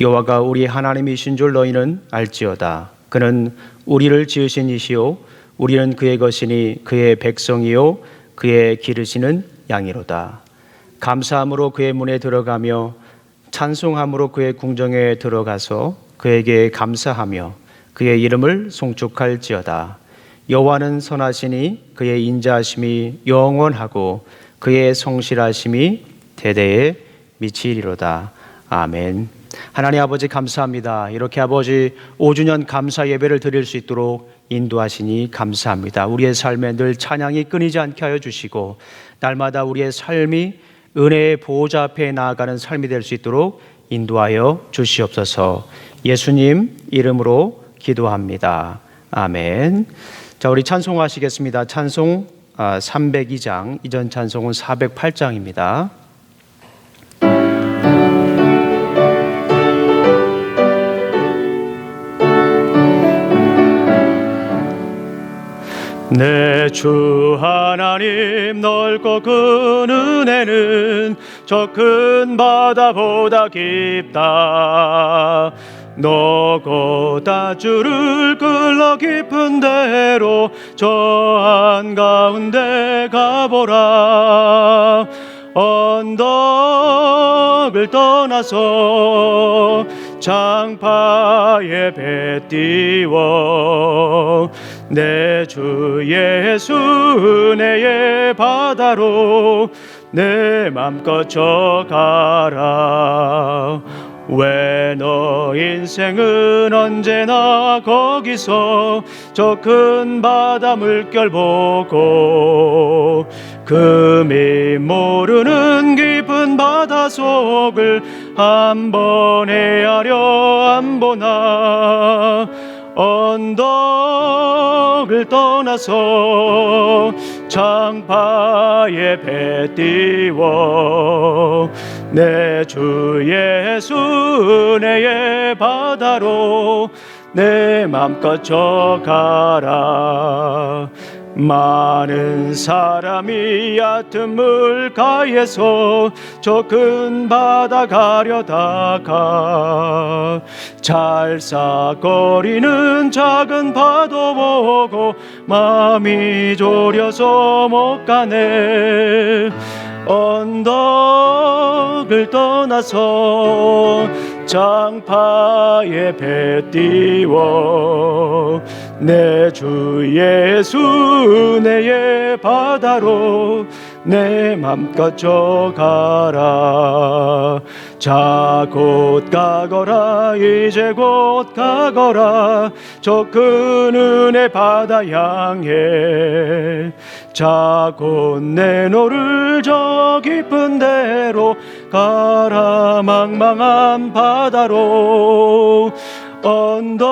여호와가 우리 하나님이신 줄 너희는 알지어다. 그는 우리를 지으신 이시요 우리는 그의 것이니 그의 백성이요 그의 기르시는 양이로다. 감사함으로 그의 문에 들어가며 찬송함으로 그의 궁정에 들어가서 그에게 감사하며 그의 이름을 송축할지어다. 여호와는 선하시니 그의 인자하심이 영원하고 그의 성실하심이 대대에 미치리로다. 아멘. 하나님 아버지 감사합니다. 이렇게 아버지 5주년 감사 예배를 드릴 수 있도록 인도하시니 감사합니다. 우리의 삶에 늘 찬양이 끊이지 않게 하여 주시고 날마다 우리의 삶이 은혜의 보호자 앞에 나아가는 삶이 될 수 있도록 인도하여 주시옵소서. 예수님 이름으로 기도합니다. 아멘. 자, 우리 찬송하시겠습니다. 찬송 302장, 이전 찬송은 408장입니다. 내 주 하나님 넓고 큰 은혜는 저 큰 바다보다 깊다. 너 곧 다주를 끌러 깊은 데로 저 한가운데 가보라. 언덕을 떠나서 장파에 배 띄워 내 주 예수 은혜의 바다로 내 맘껏 져가라. 왜 너 인생은 언제나 거기서 저 큰 바다 물결 보고 금이 모르는 깊은 바다 속을 한번 헤아려 안 보나. 언덕을 떠나서 장파에 배 띄워 내 주 예수 은혜의 바다로 내 맘껏 져가라. 많은 사람이 얕은 물가에서 저 큰 바다 가려다가 잘싸거리는 작은 파도 보고 마음이 졸여서 못 가네. 언덕을 떠나서 장파에 배 띄워 내 주 예수 은혜의 바다로 내 맘껏 져가라. 자 곧 가거라. 이제 곧 가거라. 저 큰 은혜 바다 향해. 자 곧 내노를 저 깊은 데로 가라. 망망한 바다로 언덕을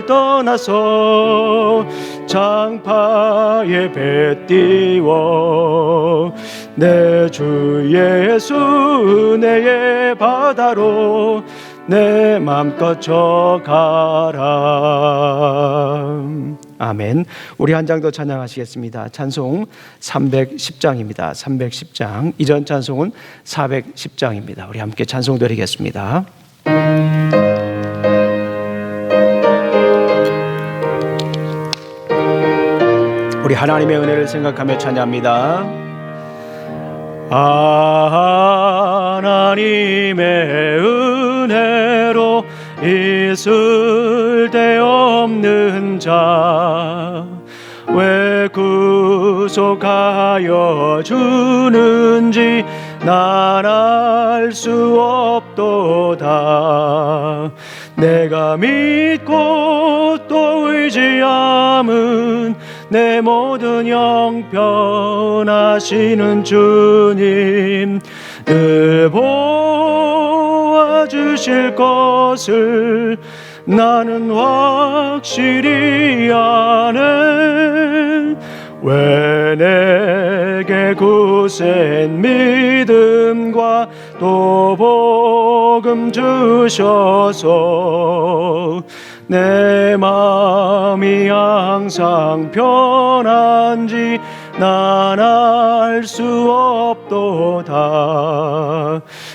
떠나서 장파에 배 띄워 내 주 예수 은혜의 바다로 내 맘껏 져가라. 아멘. 우리 한 장 더 찬양하시겠습니다. 찬송 310장입니다. 310장. 이전 찬송은 410장입니다. 우리 함께 찬송 드리겠습니다. 우리 하나님의 은혜를 생각하며 찬양합니다. 하나님의 은혜로 있을 데 없는 자 왜 구속하여 주는지 난 알 수 없도다. 내가 믿고 또 의지함은 내 모든 형편하시는 주님 늘 보아주실 것을 나는 확실히 아네. 왜 내게 굳센 믿음과 또 복음 주셔서 내 마음이 항상 편한지 난 알 수 없도다.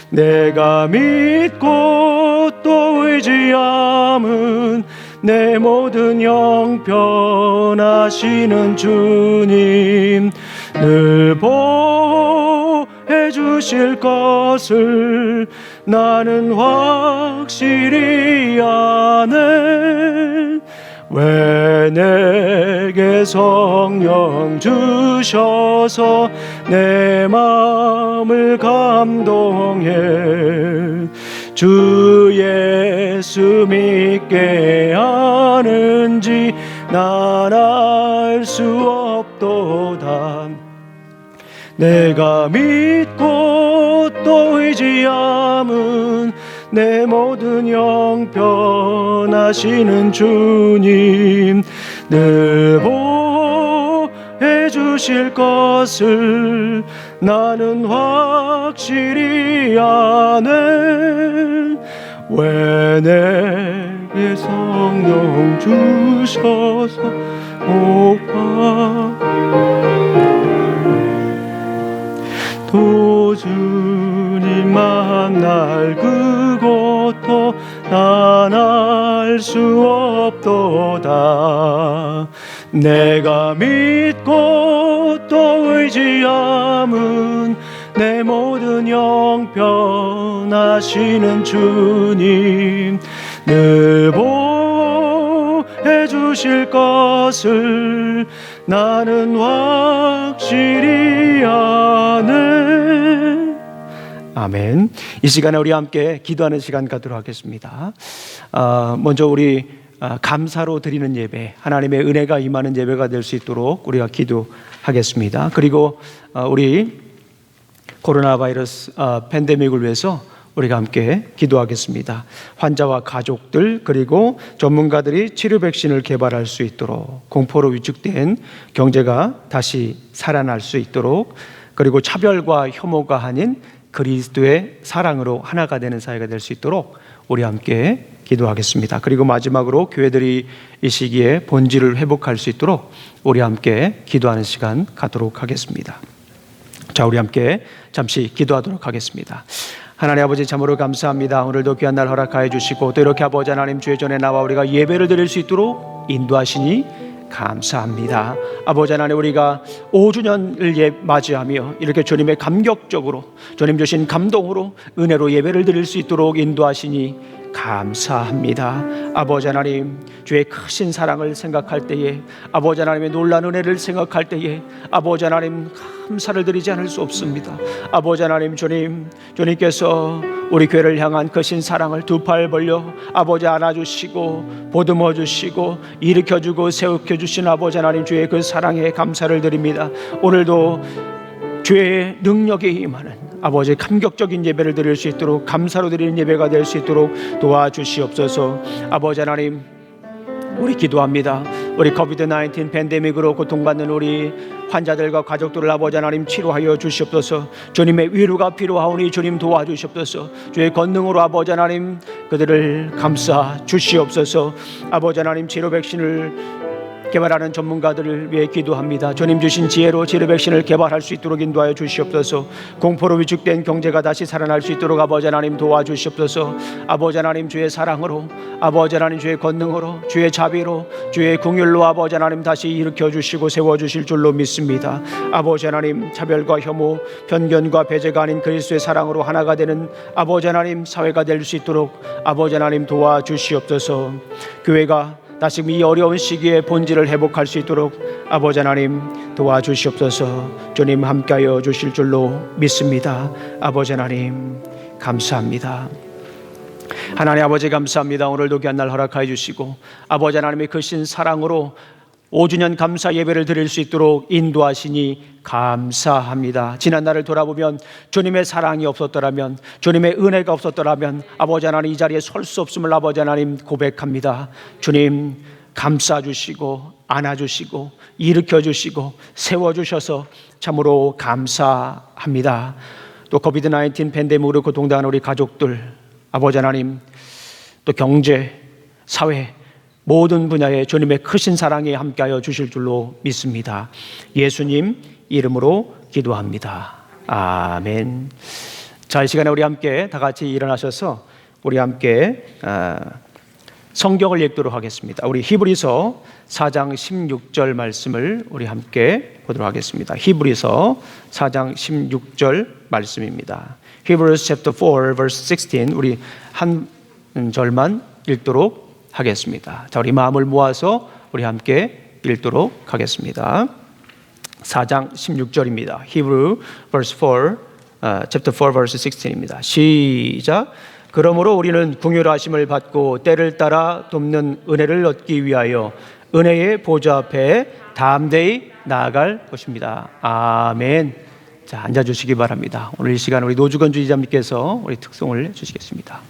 내가 믿고 또 의지함은 내 모든 형편하시는 주님 늘 보호해 주실 것을 나는 확실히 아네. 왜 내게 성령 주셔서 내 마음을 감동해 주 예수 믿게 하는지 난 알 수 없도다. 내가 믿고 또 의지함은 내 모든 형편하시는 주님 늘 보호해 주실 것을 나는 확실히 아네. 왜 내게 성령 주셔서 또 주님 만날 그것도 난 알 수 없도다. 내가 믿고 또 의지함은 내 모든 형편하시는 주님 늘 보호해 주실 것을 나는 확실히 아네. 아멘. 이 시간에 우리 함께 기도하는 시간 갖도록 하겠습니다. 먼저 우리 감사로 드리는 예배, 하나님의 은혜가 임하는 예배가 될 수 있도록 우리가 기도하겠습니다. 그리고 우리 코로나 바이러스 팬데믹을 위해서 우리가 함께 기도하겠습니다. 환자와 가족들 그리고 전문가들이 치료 백신을 개발할 수 있도록, 공포로 위축된 경제가 다시 살아날 수 있도록, 그리고 차별과 혐오가 아닌 그리스도의 사랑으로 하나가 되는 사회가 될 수 있도록 우리 함께 기도하겠습니다. 그리고 마지막으로 교회들이 이 시기에 본질을 회복할 수 있도록 우리 함께 기도하는 시간 갖도록 하겠습니다. 자, 우리 함께 잠시 기도하도록 하겠습니다. 하나님 아버지, 참으로 감사합니다. 오늘도 귀한 날 허락하여 주시고 또 이렇게 아버지 하나님 주의 전에 나와 우리가 예배를 드릴 수 있도록 인도하시니 감사합니다. 아버지 하나님, 우리가 5주년을 맞이하며 이렇게 주님의 감격적으로 주님 주신 감동으로 은혜로 예배를 드릴 수 있도록 인도하시니 감사합니다. 아버지 하나님, 주의 크신 사랑을 생각할 때에, 아버지 하나님의 놀라운 은혜를 생각할 때에 아버지 하나님 감사를 드리지 않을 수 없습니다. 아버지 하나님, 주님께서 우리 교회를 향한 크신 사랑을 두 팔 벌려 아버지 안아주시고 보듬어 주시고 일으켜주고 세우켜주신 아버지 하나님, 주의 그 사랑에 감사를 드립니다. 오늘도 주의 능력에 임하는 아버지 감격적인 예배를 드릴 수 있도록, 감사로 드리는 예배가 될 수 있도록 도와주시옵소서. 아버지 하나님, 우리 기도합니다. 우리 코비드-19 팬데믹으로 고통받는 우리 환자들과 가족들을 아버지 하나님 치료하여 주시옵소서. 주님의 위로가 필요하오니 주님 도와주시옵소서. 주의 권능으로 아버지 하나님 그들을 감싸 주시옵소서. 아버지 하나님, 치료 백신을 개발하는 전문가들을 위해 기도합니다. 주님 주신 지혜로 치료 백신을 개발할 수 있도록 인도하여 주시옵소서. 공포로 위축된 경제가 다시 살아날 수 있도록 아버지 하나님 도와주시옵소서. 아버지 하나님, 주의 사랑으로, 아버지 하나님 주의 권능으로, 주의 자비로, 주의 긍휼로 아버지 하나님 다시 일으켜 주시고 세워 주실 줄로 믿습니다. 아버지 하나님, 차별과 혐오, 편견과 배제가 아닌 그리스도의 사랑으로 하나가 되는 아버지 하나님 사회가 될 수 있도록 아버지 하나님 도와주시옵소서. 교회가 다시 이 어려운 시기에 본질을 회복할 수 있도록 아버지 하나님 도와주시옵소서. 주님 함께하여 주실 줄로 믿습니다. 아버지 하나님 감사합니다. 하나님 아버지 감사합니다. 오늘도 귀한 날 허락하여 주시고 아버지 하나님의 크신 사랑으로 5주년 감사 예배를 드릴 수 있도록 인도하시니 감사합니다. 지난 날을 돌아보면 주님의 사랑이 없었더라면, 주님의 은혜가 없었더라면 아버지 하나님 이 자리에 설 수 없음을 아버지 하나님 고백합니다. 주님 감싸주시고 안아주시고 일으켜주시고 세워주셔서 참으로 감사합니다. 또 코비드-19 팬데믹으로 고통당하는 우리 가족들, 아버지 하나님 또 경제, 사회 모든 분야에 주님의 크신 사랑이 함께하여 주실 줄로 믿습니다. 예수님 이름으로 기도합니다. 아멘. 자, 이 시간에 우리 함께 다 같이 일어나셔서 우리 함께 성경을 읽도록 하겠습니다. 우리 히브리서 4장 16절 말씀을 우리 함께 보도록 하겠습니다. 히브리서 4장 16절 말씀입니다. Hebrews chapter 4 verse 16, 우리 한 절만 읽도록 하겠습니다. 자, 우리 마음을 모아서 우리 함께 읽도록 하겠습니다. 4장 16절입니다. Hebrew verse 4, chapter 4 verse 16입니다. 시작. 그러므로 우리는 긍휼하심을 받고 때를 따라 돕는 은혜를 얻기 위하여 은혜의 보좌 앞에 담대히 나아갈 것입니다. 아멘. 자, 앉아주시기 바랍니다. 오늘 이 시간 우리 노주건 주의자님께서 우리 특송을 해주시겠습니다.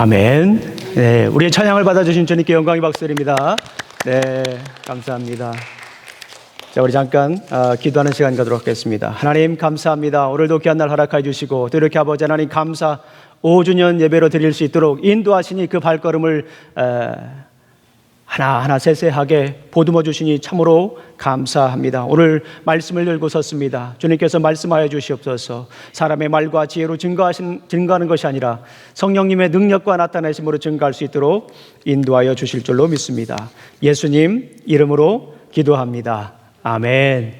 아멘. 네, 우리의 찬양을 받아주신 주님께 영광의 박수드립니다. 네, 감사합니다. 자, 우리 잠깐 기도하는 시간 가도록 하겠습니다. 하나님 감사합니다. 오늘도 귀한 날 허락해 주시고 또 이렇게 아버지 하나님 감사 5주년 예배로 드릴 수 있도록 인도하시니 그 발걸음을 하나하나 세세하게 보듬어 주시니 참으로 감사합니다. 오늘 말씀을 열고 섰습니다. 주님께서 말씀하여 주시옵소서. 사람의 말과 지혜로 증거하는 것이 아니라 성령님의 능력과 나타내심으로 증거할 수 있도록 인도하여 주실 줄로 믿습니다. 예수님 이름으로 기도합니다. 아멘.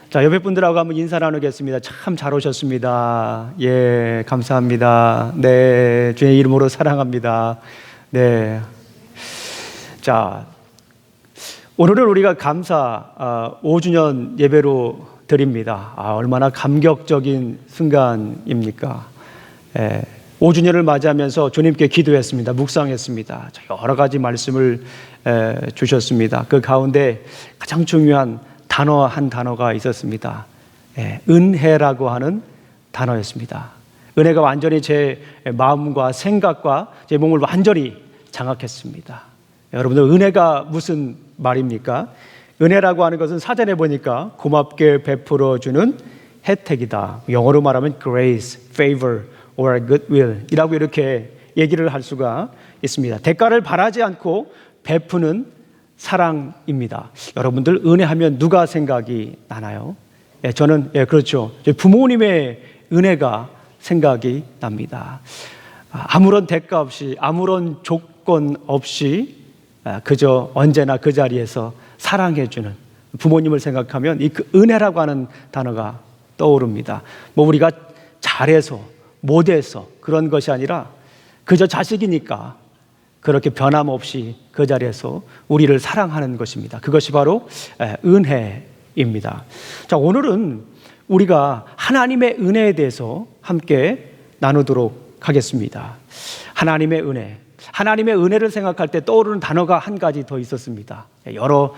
자, 옆에 분들하고 한번 인사 나누겠습니다. 참 잘 오셨습니다. 예, 감사합니다. 네, 주의 이름으로 사랑합니다. 네. 자, 오늘은 우리가 감사 5주년 예배로 드립니다. 얼마나 감격적인 순간입니까? 5주년을 맞이하면서 주님께 기도했습니다. 묵상했습니다. 여러 가지 말씀을 주셨습니다. 그 가운데 가장 중요한 단어 한 단어가 있었습니다. 은혜라고 하는 단어였습니다. 은혜가 완전히 제 마음과 생각과 제 몸을 완전히 장악했습니다. 여러분들, 은혜가 무슨 말입니까? 은혜라고 하는 것은 사전에 보니까 고맙게 베풀어주는 혜택이다. 영어로 말하면 grace, favor, or goodwill 이라고 이렇게 얘기를 할 수가 있습니다. 대가를 바라지 않고 베푸는 사랑입니다. 여러분들, 은혜하면 누가 생각이 나나요? 저는 그렇죠. 부모님의 은혜가 생각이 납니다. 아무런 대가 없이, 아무런 조건 없이 그저 언제나 그 자리에서 사랑해주는 부모님을 생각하면 이 은혜라고 하는 단어가 떠오릅니다. 우리가 잘해서 못해서 그런 것이 아니라 그저 자식이니까 그렇게 변함없이 그 자리에서 우리를 사랑하는 것입니다. 그것이 바로 은혜입니다. 자, 오늘은 우리가 하나님의 은혜에 대해서 함께 나누도록 하겠습니다. 하나님의 은혜. 하나님의 은혜를 생각할 때 떠오르는 단어가 한 가지 더 있었습니다. 여러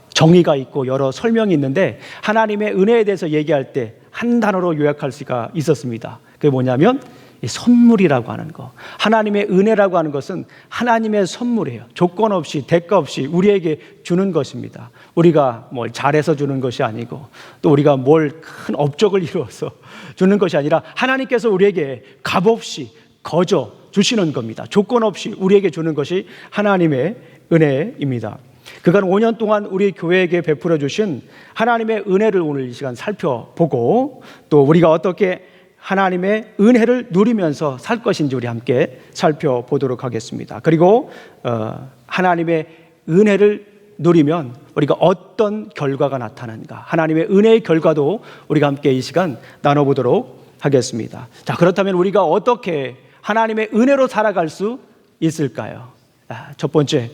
정의가 있고 여러 설명이 있는데 하나님의 은혜에 대해서 얘기할 때 한 단어로 요약할 수가 있었습니다. 그게 뭐냐면 선물이라고 하는 거. 하나님의 은혜라고 하는 것은 하나님의 선물이에요. 조건 없이 대가 없이 우리에게 주는 것입니다. 우리가 뭘 잘해서 주는 것이 아니고 또 우리가 뭘 큰 업적을 이루어서 주는 것이 아니라 하나님께서 우리에게 값없이 거저 주시는 겁니다. 조건 없이 우리에게 주는 것이 하나님의 은혜입니다. 그간 5년 동안 우리 교회에게 베풀어 주신 하나님의 은혜를 오늘 이 시간 살펴보고 또 우리가 어떻게 하나님의 은혜를 누리면서 살 것인지 우리 함께 살펴보도록 하겠습니다. 그리고 하나님의 은혜를 누리면 우리가 어떤 결과가 나타나는가, 하나님의 은혜의 결과도 우리가 함께 이 시간 나눠보도록 하겠습니다. 자, 그렇다면 우리가 어떻게 하나님의 은혜로 살아갈 수 있을까요? 첫 번째,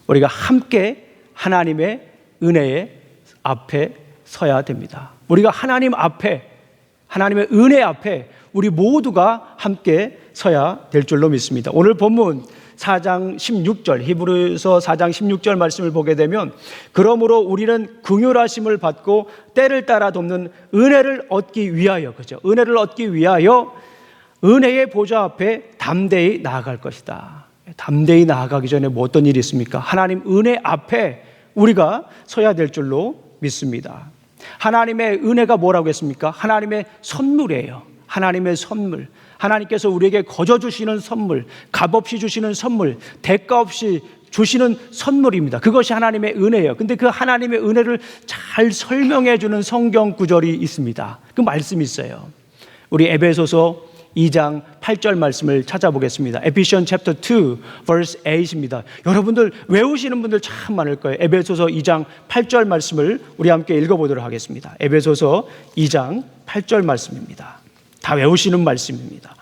우리가 함께 하나님의 은혜의 앞에 서야 됩니다. 우리가 하나님 앞에, 하나님의 은혜 앞에 우리 모두가 함께 서야 될 줄로 믿습니다. 오늘 본문 4장 16절, 히브리서 4장 16절 말씀을 보게 되면 그러므로 우리는 긍휼하심을 받고 때를 따라 돕는 은혜를 얻기 위하여, 그죠? 은혜를 얻기 위하여 은혜의 보좌 앞에 담대히 나아갈 것이다. 담대히 나아가기 전에 뭐 어떤 일이 있습니까? 하나님 은혜 앞에 우리가 서야 될 줄로 믿습니다. 하나님의 은혜가 뭐라고 했습니까? 하나님의 선물이에요. 하나님의 선물. 하나님께서 우리에게 거저 주시는 선물, 값없이 주시는 선물, 대가 없이 주시는 선물입니다. 그것이 하나님의 은혜예요. 근데 그 하나님의 은혜를 잘 설명해 주는 성경 구절이 있습니다. 그 말씀이 있어요. 우리 에베소서 2장 8절 말씀을 찾아보겠습니다. Ephesians chapter 2 verse 8입니다. 여러분들 외우시는 분들 참 많을 거예요. 에베소서 2장 8절 말씀을 우리 함께 읽어보도록 하겠습니다. 에베소서 2장 8절 말씀입니다. 다 외우시는 말씀입니다.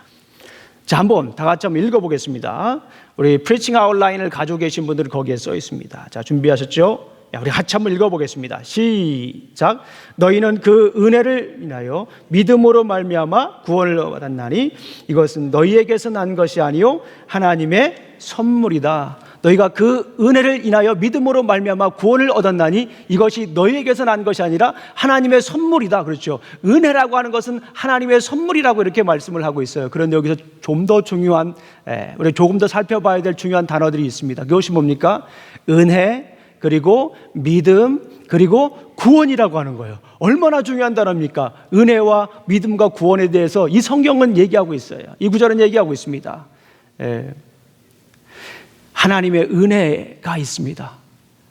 자, 한번 다 같이 한번 읽어보겠습니다. 우리 Preaching Outline을 가지고 계신 분들은 거기에 써 있습니다. 자, 준비하셨죠? 우리 같이 한번 읽어보겠습니다. 시작. 너희는 그 은혜를 인하여 믿음으로 말미암아 구원을 받았나니 이것은 너희에게서 난 것이 아니요 하나님의 선물이다. 너희가 그 은혜를 인하여 믿음으로 말미암아 구원을 얻었나니 이것이 너희에게서 난 것이 아니라 하나님의 선물이다. 그렇죠. 은혜라고 하는 것은 하나님의 선물이라고 이렇게 말씀을 하고 있어요. 그런데 여기서 좀 더 중요한, 우리 조금 더 살펴봐야 될 중요한 단어들이 있습니다. 그것이 뭡니까? 은혜, 그리고 믿음, 그리고 구원이라고 하는 거예요. 얼마나 중요한 단어입니까? 은혜와 믿음과 구원에 대해서 이 성경은 얘기하고 있어요. 이 구절은 얘기하고 있습니다. 하나님의 은혜가 있습니다.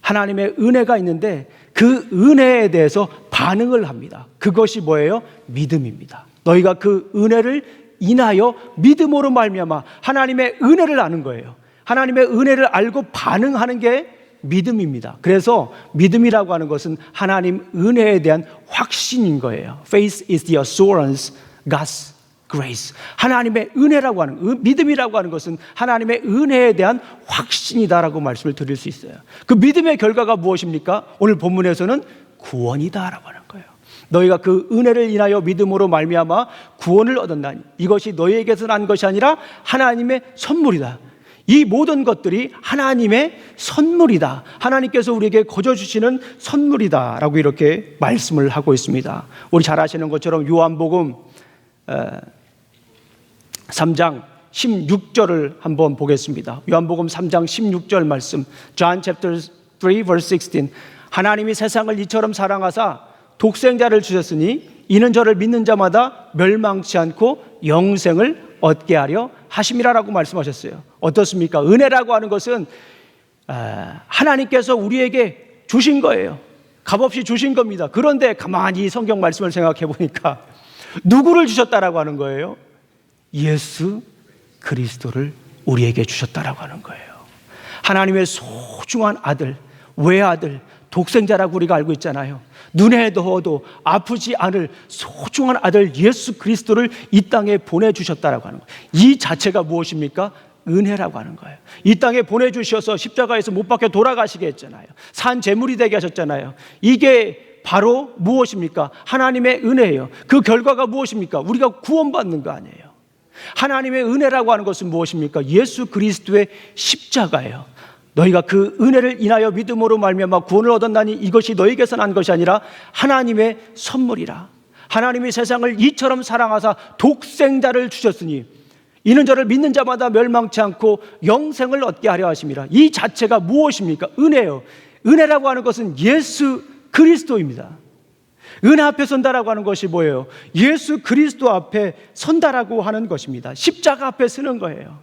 하나님의 은혜가 있는데 그 은혜에 대해서 반응을 합니다. 그것이 뭐예요? 믿음입니다. 너희가 그 은혜를 인하여 믿음으로 말미암아 하나님의 은혜를 아는 거예요. 하나님의 은혜를 알고 반응하는 게 믿음입니다. 그래서 믿음이라고 하는 것은 하나님 은혜에 대한 확신인 거예요. Faith is the assurance God's grace. 하나님의 은혜라고 하는, 믿음이라고 하는 것은 하나님의 은혜에 대한 확신이다라고 말씀을 드릴 수 있어요. 그 믿음의 결과가 무엇입니까? 오늘 본문에서는 구원이다라고 하는 거예요. 너희가 그 은혜를 인하여 믿음으로 말미암아 구원을 얻었나니 이것이 너희에게서 난 것이 아니라 하나님의 선물이다. 이 모든 것들이 하나님의 선물이다. 하나님께서 우리에게 거저 주시는 선물이다 라고 이렇게 말씀을 하고 있습니다. 우리 잘 아시는 것처럼 요한복음 3장 16절을 한번 보겠습니다. 요한복음 3장 16절 말씀, John chapter 3 verse 16. 하나님이 세상을 이처럼 사랑하사 독생자를 주셨으니 이는 저를 믿는 자마다 멸망치 않고 영생을 얻게 하려 하심이라라고 말씀하셨어요. 어떻습니까? 은혜라고 하는 것은 하나님께서 우리에게 주신 거예요. 값없이 주신 겁니다. 그런데 가만히 성경 말씀을 생각해 보니까 누구를 주셨다라고 하는 거예요? 예수 그리스도를 우리에게 주셨다라고 하는 거예요. 하나님의 소중한 아들, 외아들, 독생자라고 우리가 알고 있잖아요. 눈에 넣어도 아프지 않을 소중한 아들 예수 그리스도를 이 땅에 보내주셨다라고 하는 거예요. 이 자체가 무엇입니까? 은혜라고 하는 거예요. 이 땅에 보내주셔서 십자가에서 못 박혀 돌아가시게 했잖아요. 산 제물이 되게 하셨잖아요. 이게 바로 무엇입니까? 하나님의 은혜예요. 그 결과가 무엇입니까? 우리가 구원받는 거 아니에요. 하나님의 은혜라고 하는 것은 무엇입니까? 예수 그리스도의 십자가예요. 너희가 그 은혜를 인하여 믿음으로 말미암아 구원을 얻었나니 이것이 너희에게서 난 것이 아니라 하나님의 선물이라. 하나님이 세상을 이처럼 사랑하사 독생자를 주셨으니 이는 저를 믿는 자마다 멸망치 않고 영생을 얻게 하려 하심이라. 이 자체가 무엇입니까? 은혜예요. 은혜라고 하는 것은 예수 그리스도입니다. 은혜 앞에 선다라고 하는 것이 뭐예요? 예수 그리스도 앞에 선다라고 하는 것입니다. 십자가 앞에 서는 거예요.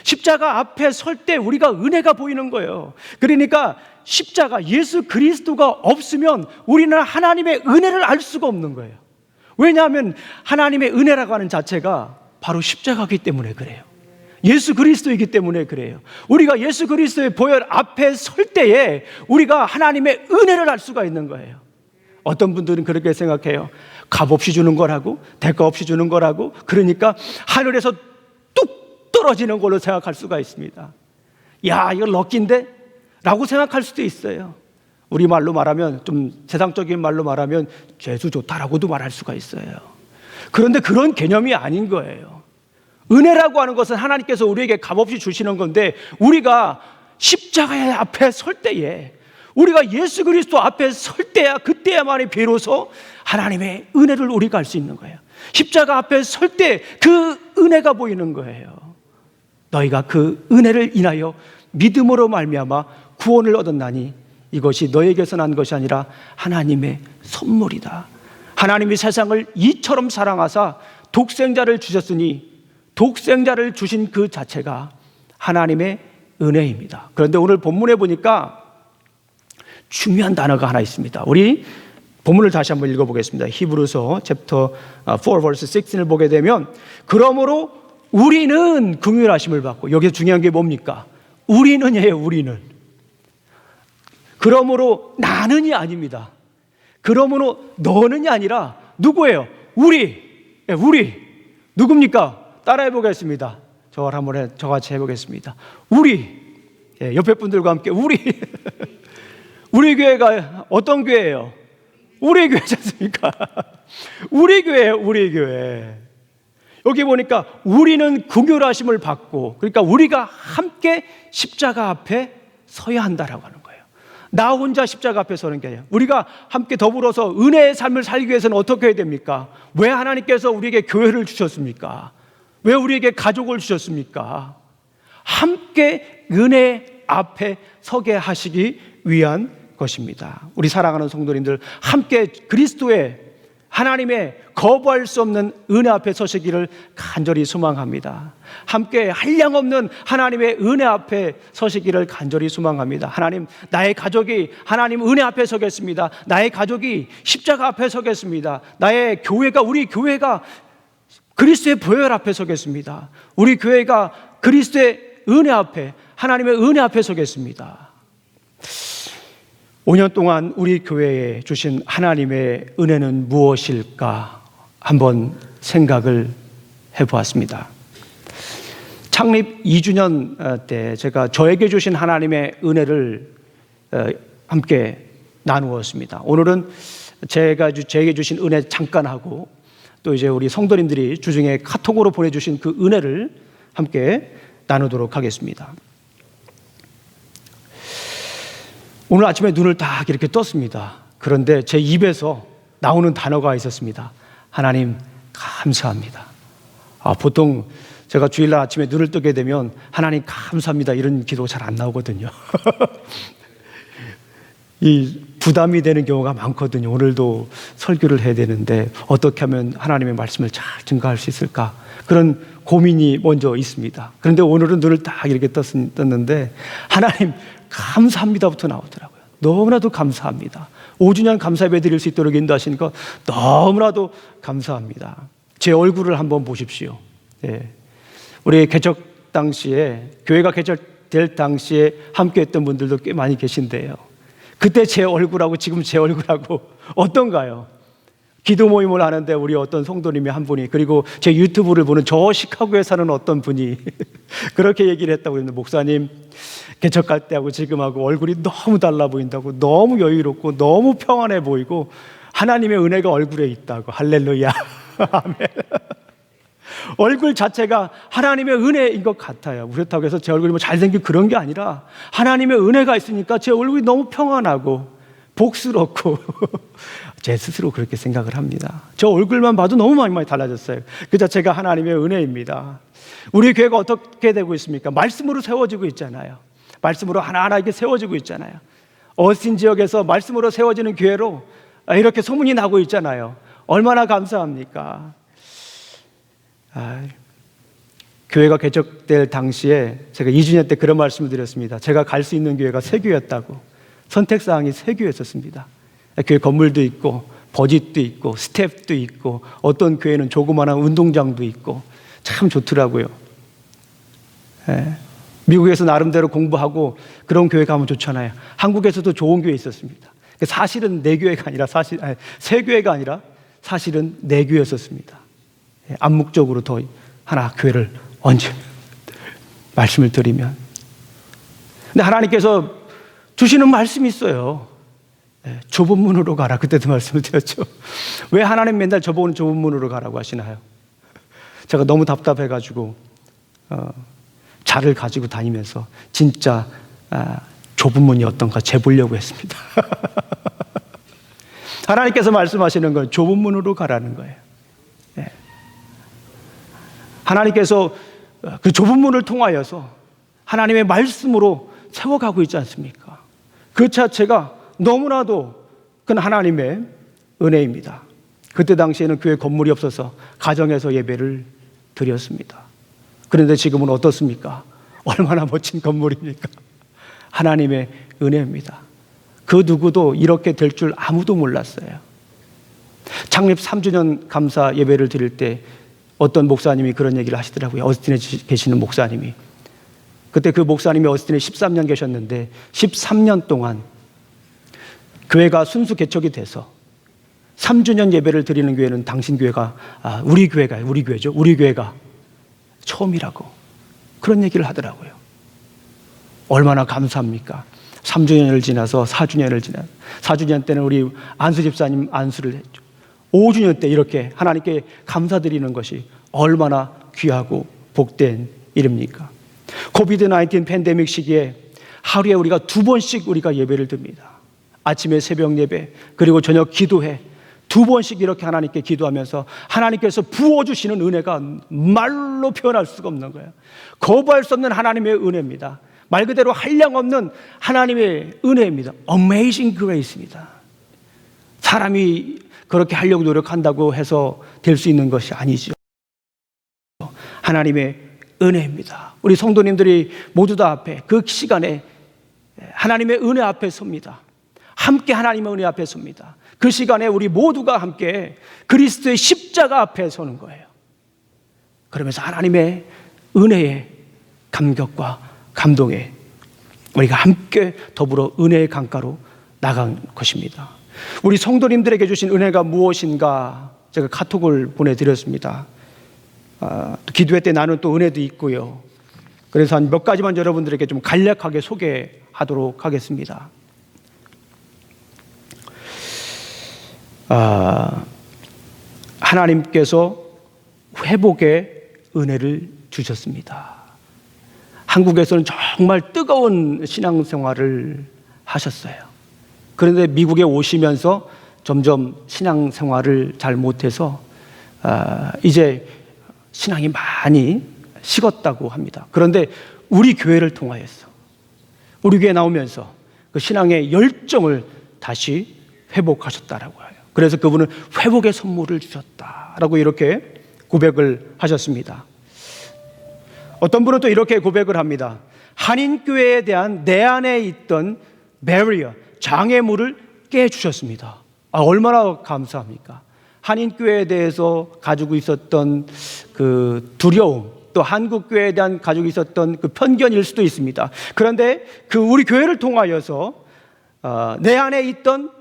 십자가 앞에 설 때 우리가 은혜가 보이는 거예요. 그러니까 십자가 예수 그리스도가 없으면 우리는 하나님의 은혜를 알 수가 없는 거예요. 왜냐하면 하나님의 은혜라고 하는 자체가 바로 십자가이기 때문에 그래요. 예수 그리스도이기 때문에 그래요. 우리가 예수 그리스도의 보혈 앞에 설 때에 우리가 하나님의 은혜를 알 수가 있는 거예요. 어떤 분들은 그렇게 생각해요. 값없이 주는 거라고, 대가 없이 주는 거라고, 그러니까 하늘에서 뚝 떨어지는 걸로 생각할 수가 있습니다. 야, 이거 럭키인데? 라고 생각할 수도 있어요. 우리 말로 말하면, 좀 세상적인 말로 말하면 죄수 좋다라고도 말할 수가 있어요. 그런데 그런 개념이 아닌 거예요. 은혜라고 하는 것은 하나님께서 우리에게 값없이 주시는 건데, 우리가 십자가의 앞에 설 때에, 우리가 예수 그리스도 앞에 설 때야, 그때야만이 비로소 하나님의 은혜를 우리가 알 수 있는 거예요. 십자가 앞에 설 때 그 은혜가 보이는 거예요. 너희가 그 은혜를 인하여 믿음으로 말미암아 구원을 얻었나니 이것이 너에게서 난 것이 아니라 하나님의 선물이다. 하나님이 세상을 이처럼 사랑하사 독생자를 주셨으니 독생자를 주신 그 자체가 하나님의 은혜입니다. 그런데 오늘 본문에 보니까 중요한 단어가 하나 있습니다. 우리 본문을 다시 한번 읽어보겠습니다. 히브리서 챕터 4 verse 16을 보게 되면, 그러므로 우리는 긍휼하심을 받고, 여기서 중요한 게 뭡니까? 우리는이에요. 우리는. 그러므로 나는이 아닙니다. 그러므로 너는이 아니라 누구예요? 우리. 누굽니까? 따라해 보겠습니다. 저같이 해보겠습니다. 우리. 옆에 분들과 함께 우리. 우리 교회가 어떤 교회예요? 우리 교회지 않습니까? 우리 교회예요. 우리 교회. 여기 보니까 우리는 긍휼하심을 받고, 그러니까 우리가 함께 십자가 앞에 서야 한다라고 하는 거예요. 나 혼자 십자가 앞에 서는 게 아니라 우리가 함께 더불어서 은혜의 삶을 살기 위해서는 어떻게 해야 됩니까? 왜 하나님께서 우리에게 교회를 주셨습니까? 왜 우리에게 가족을 주셨습니까? 함께 은혜 앞에 서게 하시기 위한 것입니다. 우리 사랑하는 성도님들, 함께 그리스도의 하나님의 거부할 수 없는 은혜 앞에 서시기를 간절히 소망합니다. 함께 한량없는 하나님의 은혜 앞에 서시기를 간절히 소망합니다. 하나님, 나의 가족이 하나님 은혜 앞에 서겠습니다. 나의 가족이 십자가 앞에 서겠습니다. 나의 교회가, 우리 교회가 그리스도의 보혈 앞에 서겠습니다. 우리 교회가 그리스도의 은혜 앞에, 하나님의 은혜 앞에 서겠습니다. 5년 동안 우리 교회에 주신 하나님의 은혜는 무엇일까 한번 생각을 해보았습니다. 창립 2주년 때 제가 저에게 주신 하나님의 은혜를 함께 나누었습니다. 오늘은 제게 주신 은혜 잠깐 하고, 또 이제 우리 성도님들이 주중에 카톡으로 보내주신 그 은혜를 함께 나누도록 하겠습니다. 오늘 아침에 눈을 딱 이렇게 떴습니다. 그런데 제 입에서 나오는 단어가 있었습니다. 하나님, 감사합니다. 보통 제가 주일날 아침에 눈을 뜨게 되면 하나님 감사합니다 이런 기도 잘 안 나오거든요. 이 부담이 되는 경우가 많거든요. 오늘도 설교를 해야 되는데 어떻게 하면 하나님의 말씀을 잘 증거할 수 있을까, 그런 고민이 먼저 있습니다. 그런데 오늘은 눈을 딱 이렇게 떴는데 하나님 감사합니다부터 나오더라고요. 너무나도 감사합니다. 5주년 감사예배 드릴 수 있도록 인도하시니까 너무나도 감사합니다. 제 얼굴을 한번 보십시오. 네. 우리 개척 당시에, 교회가 개척될 당시에 함께했던 분들도 꽤 많이 계신데요. 그때 제 얼굴하고 지금 제 얼굴하고 어떤가요? 기도 모임을 하는데 우리 어떤 성도님이 한 분이, 그리고 제 유튜브를 보는 저 시카고에 사는 어떤 분이 그렇게 얘기를 했다고 했는데, 목사님 개척할 때하고 지금하고 얼굴이 너무 달라 보인다고, 너무 여유롭고 너무 평안해 보이고 하나님의 은혜가 얼굴에 있다고. 할렐루야. 아멘. 얼굴 자체가 하나님의 은혜인 것 같아요. 그렇다고 해서 제 얼굴이 뭐 잘생긴 그런 게 아니라 하나님의 은혜가 있으니까 제 얼굴이 너무 평안하고 복스럽고 제 스스로 그렇게 생각을 합니다. 저 얼굴만 봐도 너무 많이 달라졌어요. 그 자체가 하나님의 은혜입니다. 우리 교회가 어떻게 되고 있습니까? 말씀으로 세워지고 있잖아요. 말씀으로 하나하나 이렇게 세워지고 있잖아요. 어스틴 지역에서 말씀으로 세워지는 교회로 이렇게 소문이 나고 있잖아요. 얼마나 감사합니까? 교회가 개척될 당시에 제가 2주년 때 그런 말씀을 드렸습니다. 제가 갈 수 있는 교회가 3교회였다고. 선택사항이 3교회였었습니다. 교회 건물도 있고 버짓도 있고 스텝도 있고, 어떤 교회는 조그마한 운동장도 있고 참 좋더라고요. 미국에서 나름대로 공부하고 그런 교회 가면 좋잖아요. 한국에서도 좋은 교회 있었습니다. 사실은 4교회가 아니라 3교회가 아니라 사실은 4교회였었습니다. 암묵적으로 더 하나 교회를 얹으면, 말씀을 드리면. 근데 하나님께서 주시는 말씀이 있어요. 좁은 문으로 가라. 그때도 말씀을 드렸죠. 왜 하나님 맨날 저보고는 좁은 문으로 가라고 하시나요? 제가 너무 답답해가지고 자를 가지고 다니면서 진짜 좁은 문이 어떤가 재보려고 했습니다. 하나님께서 말씀하시는 건 좁은 문으로 가라는 거예요. 하나님께서 그 좁은 문을 통하여서 하나님의 말씀으로 세워가고 있지 않습니까? 그 자체가 너무나도 큰 하나님의 은혜입니다. 그때 당시에는 교회 건물이 없어서 가정에서 예배를 드렸습니다. 그런데 지금은 어떻습니까? 얼마나 멋진 건물입니까? 하나님의 은혜입니다. 그 누구도 이렇게 될 줄 아무도 몰랐어요. 창립 3주년 감사 예배를 드릴 때 어떤 목사님이 그런 얘기를 하시더라고요. 어스틴에 계시는 목사님이. 그때 그 목사님이 어스틴에 13년 계셨는데 13년 동안 교회가 순수 개척이 돼서 3주년 예배를 드리는 교회는 당신 교회가, 우리 교회가 처음이라고 그런 얘기를 하더라고요. 얼마나 감사합니까? 3주년을 지나서 4주년 때는 우리 안수 집사님 안수를 했죠. 5주년 때 이렇게 하나님께 감사드리는 것이 얼마나 귀하고 복된 일입니까? 코비드-19 팬데믹 시기에 하루에 우리가 2번씩 우리가 예배를 드립니다. 아침에 새벽 예배, 그리고 저녁 기도회 2번씩 이렇게 하나님께 기도하면서 하나님께서 부어주시는 은혜가 말로 표현할 수가 없는 거예요. 거부할 수 없는 하나님의 은혜입니다. 말 그대로 한량없는 하나님의 은혜입니다. Amazing Grace입니다. 사람이 그렇게 하려고 노력한다고 해서 될 수 있는 것이 아니죠. 하나님의 은혜입니다. 우리 성도님들이 모두 다 앞에 그 시간에 하나님의 은혜 앞에 섭니다. 함께 하나님의 은혜 앞에 섭니다. 그 시간에 우리 모두가 함께 그리스도의 십자가 앞에 서는 거예요. 그러면서 하나님의 은혜의 감격과 감동에 우리가 함께 더불어 은혜의 강가로 나간 것입니다. 우리 성도님들에게 주신 은혜가 무엇인가 제가 카톡을 보내드렸습니다. 기도회 때 나눈 또 은혜도 있고요. 그래서 한 몇 가지만 여러분들에게 좀 간략하게 소개하도록 하겠습니다. 하나님께서 회복의 은혜를 주셨습니다. 한국에서는 정말 뜨거운 신앙생활을 하셨어요. 그런데 미국에 오시면서 점점 신앙생활을 잘 못해서 이제 신앙이 많이 식었다고 합니다. 그런데 우리 교회를 통하여서 우리 교회 나오면서 그 신앙의 열정을 다시 회복하셨다라고 해요. 그래서 그분은 회복의 선물을 주셨다라고 이렇게 고백을 하셨습니다. 어떤 분은 또 이렇게 고백을 합니다. 한인교회에 대한 내 안에 있던 barrier, 장애물을 깨주셨습니다. 얼마나 감사합니까? 한인교회에 대해서 가지고 있었던 그 두려움, 또 한국교회에 대한 가지고 있었던 그 편견일 수도 있습니다. 그런데 그 우리 교회를 통하여서 내 안에 있던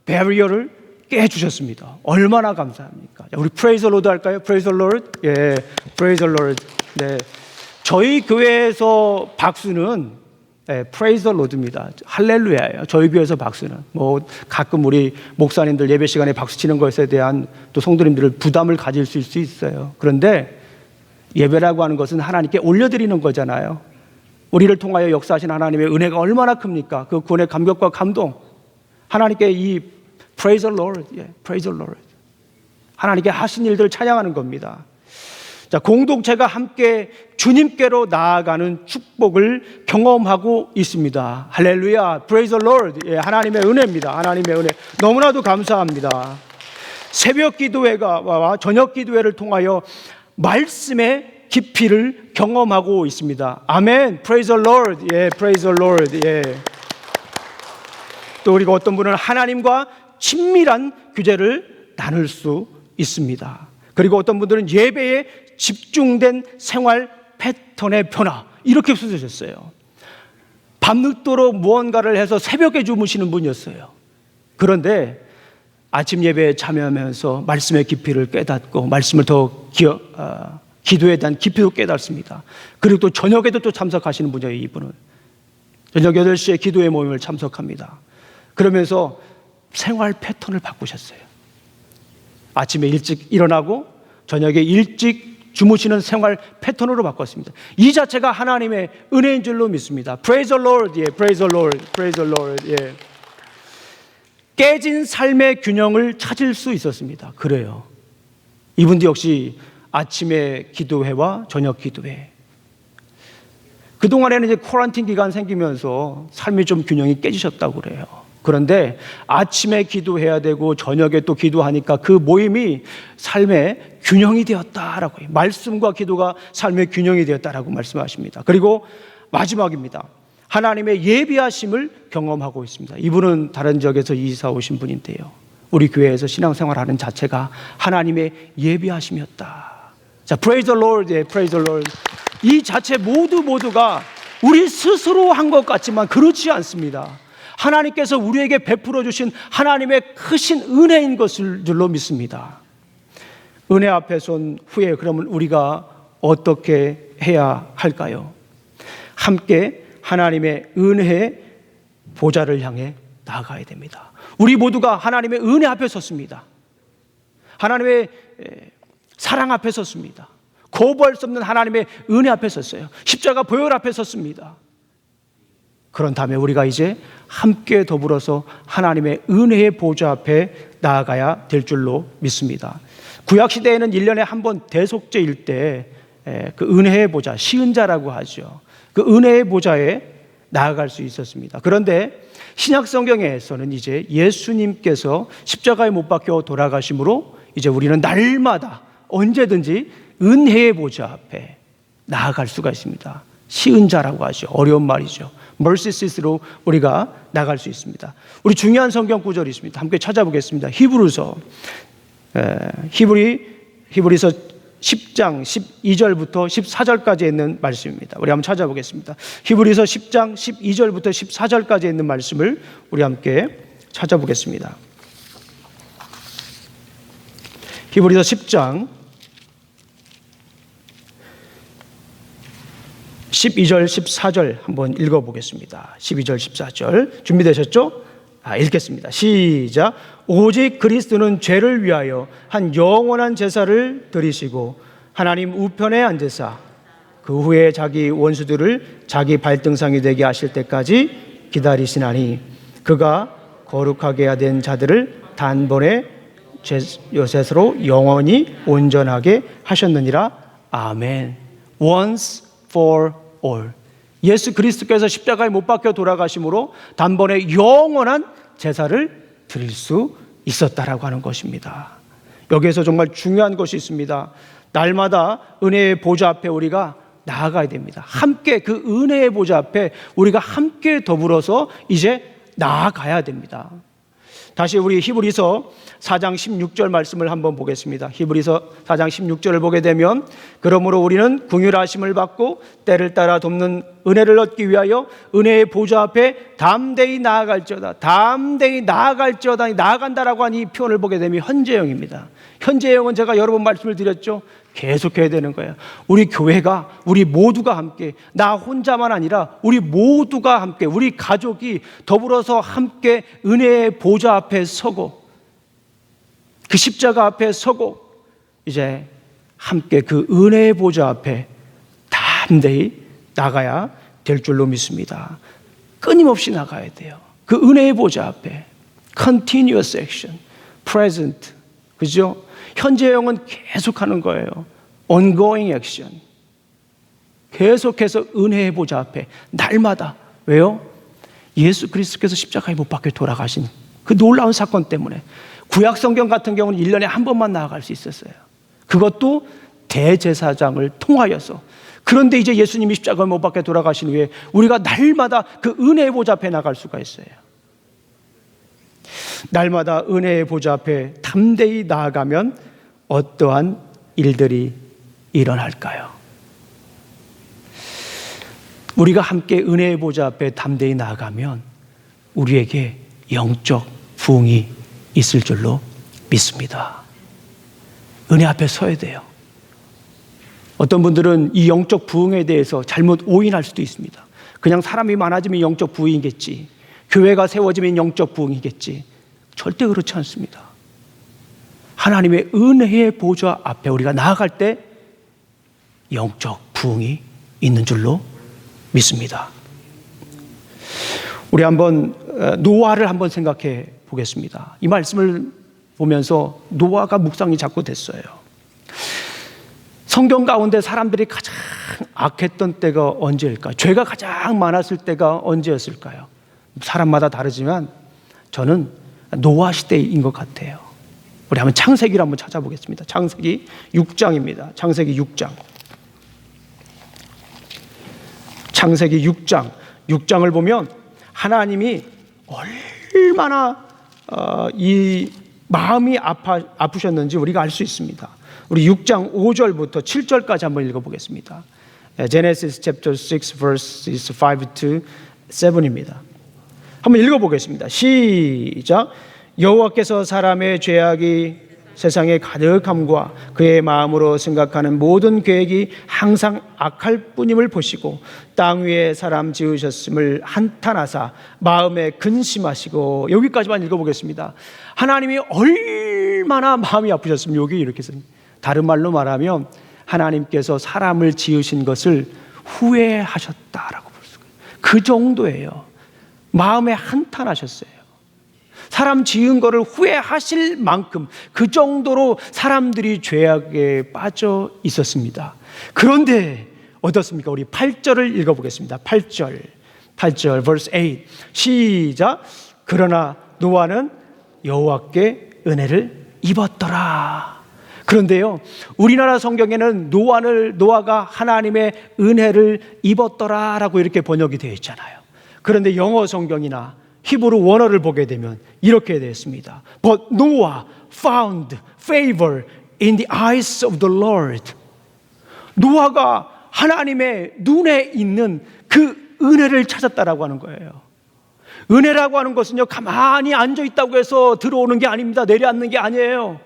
barrier를 깨주셨습니다. 얼마나 감사합니까? 우리 praise the Lord 할까요? praise the Lord. 예, praise the Lord. 네. 저희 교회에서 박수는 praise the Lord입니다. 할렐루야예요. 저희 교회에서 박수는 뭐 가끔 우리 목사님들 예배 시간에 박수 치는 것에 대한 또 성도님들 부담을 가질 수 있어요. 그런데 예배라고 하는 것은 하나님께 올려드리는 거잖아요. 우리를 통하여 역사하신 하나님의 은혜가 얼마나 큽니까? 그 구원의 감격과 감동. 하나님께 이 praise the Lord, praise the Lord. 하나님께 하신 일들을 찬양하는 겁니다. 자, 공동체가 함께 주님께로 나아가는 축복을 경험하고 있습니다. 할렐루야, praise the Lord. 예, 하나님의 은혜입니다. 하나님의 은혜. 너무나도 감사합니다. 새벽 기도회와 저녁 기도회를 통하여 말씀의 깊이를 경험하고 있습니다. 아멘, praise the Lord. 예, praise the Lord. 예. 또 우리가 어떤 분은 하나님과 친밀한 교제를 나눌 수 있습니다. 그리고 어떤 분들은 예배에 집중된 생활 패턴의 변화, 이렇게 쓰셨어요. 밤늦도록 무언가를 해서 새벽에 주무시는 분이었어요. 그런데 아침 예배에 참여하면서 말씀의 깊이를 깨닫고 말씀을 더 기도에 대한 깊이도 깨닫습니다. 그리고 또 저녁에도 또 참석하시는 분이에요. 이분은 저녁 8시에 기도회 모임을 참석합니다. 그러면서 생활 패턴을 바꾸셨어요. 아침에 일찍 일어나고 저녁에 일찍 주무시는 생활 패턴으로 바꿨습니다. 이 자체가 하나님의 은혜인 줄로 믿습니다. Praise the Lord, 예, Praise the Lord, Praise the Lord. 예. 깨진 삶의 균형을 찾을 수 있었습니다. 그래요. 이분도 역시 아침에 기도회와 저녁 기도회. 그동안에는 이제 코란틴 기간 생기면서 삶이 좀 균형이 깨지셨다고 그래요. 그런데 아침에 기도해야 되고 저녁에 또 기도하니까 그 모임이 삶의 균형이 되었다라고 해요. 말씀과 기도가 삶의 균형이 되었다라고 말씀하십니다. 그리고 마지막입니다. 하나님의 예비하심을 경험하고 있습니다. 이분은 다른 지역에서 이사 오신 분인데요. 우리 교회에서 신앙생활하는 자체가 하나님의 예비하심이었다. 자, praise the Lord, 예, praise the Lord. 이 자체 모두가 우리 스스로 한 것 같지만 그렇지 않습니다. 하나님께서 우리에게 베풀어 주신 하나님의 크신 은혜인 것을 줄로 믿습니다. 은혜 앞에 선 후에 그러면 우리가 어떻게 해야 할까요? 함께 하나님의 은혜의 보좌를 향해 나아가야 됩니다. 우리 모두가 하나님의 은혜 앞에 섰습니다. 하나님의 사랑 앞에 섰습니다. 거부할 수 없는 하나님의 은혜 앞에 섰어요. 십자가 보혈 앞에 섰습니다. 그런 다음에 우리가 이제 함께 더불어서 하나님의 은혜의 보좌 앞에 나아가야 될 줄로 믿습니다. 구약시대에는 1년에 한 번 대속죄일 때 그 은혜의 보좌, 시은자라고 하죠. 그 은혜의 보좌에 나아갈 수 있었습니다. 그런데 신약 성경에서는 이제 예수님께서 십자가에 못 박혀 돌아가심으로 이제 우리는 날마다 언제든지 은혜의 보좌 앞에 나아갈 수가 있습니다. 시은자라고 하죠. 어려운 말이죠. mercy seat로 우리가 나갈 수 있습니다. 우리 중요한 성경 구절이 있습니다. 함께 찾아보겠습니다. 히브리서 10장 12절부터 14절까지 있는 말씀입니다. 우리 한번 찾아보겠습니다. 히브리서 10장 12절부터 14절까지 있는 말씀을 우리 함께 찾아보겠습니다. 히브리서 10장 12절 14절 한번 읽어보겠습니다. 12절 14절 준비되셨죠? 읽겠습니다. 시작. 오직 그리스도는 죄를 위하여 한 영원한 제사를 드리시고 하나님 우편에 앉으사 그 후에 자기 원수들을 자기 발등상이 되게 하실 때까지 기다리시나니 그가 거룩하게 해야 된 자들을 단번에 요새로 영원히 온전하게 하셨느니라. 아멘. Once for all. 예수 그리스도께서 십자가에 못 박혀 돌아가심으로 단번에 영원한 제사를 드릴 수 있었다라고 하는 것입니다. 여기에서 정말 중요한 것이 있습니다. 날마다 은혜의 보좌 앞에 우리가 나아가야 됩니다. 함께 그 은혜의 보좌 앞에 우리가 함께 더불어서 이제 나아가야 됩니다. 다시 우리 히브리서 4장 16절 말씀을 한번 보겠습니다. 히브리서 4장 16절을 보게 되면 그러므로 우리는 긍휼하심을 받고 때를 따라 돕는 은혜를 얻기 위하여 은혜의 보좌 앞에 담대히 나아갈지어다. 담대히 나아갈지어다. 나아간다라고 하는 이 표현을 보게 되면 현재형입니다. 현재형은 제가 여러 번 말씀을 드렸죠. 계속해야 되는 거예요. 우리 교회가, 우리 모두가 함께, 나 혼자만 아니라 우리 모두가 함께, 우리 가족이 더불어서 함께 은혜의 보좌 앞에 서고 그 십자가 앞에 서고 이제 함께 그 은혜의 보좌 앞에 담대히 나가야 될 줄로 믿습니다. 끊임없이 나가야 돼요. 그 은혜의 보좌 앞에 continuous action, present, 그죠? 현재형은 계속하는 거예요. ongoing action. 계속해서 은혜의 보좌 앞에 날마다. 왜요? 예수 그리스도께서 십자가에 못 박혀 돌아가신 그 놀라운 사건 때문에 구약 성경 같은 경우는 1년에 한 번만 나아갈 수 있었어요. 그것도 대제사장을 통하여서. 그런데 이제 예수님이 십자가에 못 박혀 돌아가신 후에 우리가 날마다 그 은혜의 보좌 앞에 나갈 수가 있어요. 날마다 은혜의 보좌 앞에 담대히 나아가면 어떠한 일들이 일어날까요? 우리가 함께 은혜의 보좌 앞에 담대히 나아가면 우리에게 영적 부흥이 있을 줄로 믿습니다. 은혜 앞에 서야 돼요. 어떤 분들은 이 영적 부흥에 대해서 잘못 오인할 수도 있습니다. 그냥 사람이 많아지면 영적 부흥이겠지, 교회가 세워지면 영적 부흥이겠지. 절대 그렇지 않습니다. 하나님의 은혜의 보좌 앞에 우리가 나아갈 때 영적 부흥이 있는 줄로 믿습니다. 우리 한번 노아를 한번 생각해 보겠습니다. 이 말씀을 보면서 노아가 묵상이 자꾸 됐어요. 성경 가운데 사람들이 가장 악했던 때가 언제일까요? 죄가 가장 많았을 때가 언제였을까요? 사람마다 다르지만 저는 노아 시대인 것 같아요. 우리 한번 창세기를 한번 찾아보겠습니다. 창세기 6장입니다. 창세기 6장. 창세기 6장을 보면 하나님이 얼마나 이 마음이 아프셨는지 우리가 알 수 있습니다. 우리 6장 5절부터 7절까지 한번 읽어보겠습니다. Genesis chapter 6 verses 5 to 7입니다. 한번 읽어보겠습니다. 시작. 여호와께서 사람의 죄악이 세상에 가득함과 그의 마음으로 생각하는 모든 계획이 항상 악할 뿐임을 보시고 땅 위에 사람 지으셨음을 한탄하사 마음에 근심하시고. 여기까지만 읽어보겠습니다. 하나님이 얼마나 마음이 아프셨으면 여기 이렇게 씁니다. 다른 말로 말하면 하나님께서 사람을 지으신 것을 후회하셨다라고 볼 수가 있어요. 그 정도예요. 마음에 한탄하셨어요. 사람 지은 거를 후회하실 만큼 그 정도로 사람들이 죄악에 빠져 있었습니다. 그런데 어떻습니까? 우리 8절을 읽어보겠습니다. 8절 8절 verse 8 시작. 그러나 노아는 여호와께 은혜를 입었더라. 그런데요, 우리나라 성경에는 노아가 하나님의 은혜를 입었더라라고 이렇게 번역이 되어 있잖아요. 그런데 영어 성경이나 히브리 원어를 보게 되면 이렇게 되어 있습니다. But Noah found favor in the eyes of the Lord. 노아가 하나님의 눈에 있는 그 은혜를 찾았다라고 하는 거예요. 은혜라고 하는 것은요, 가만히 앉아 있다고 해서 들어오는 게 아닙니다. 내려앉는 게 아니에요.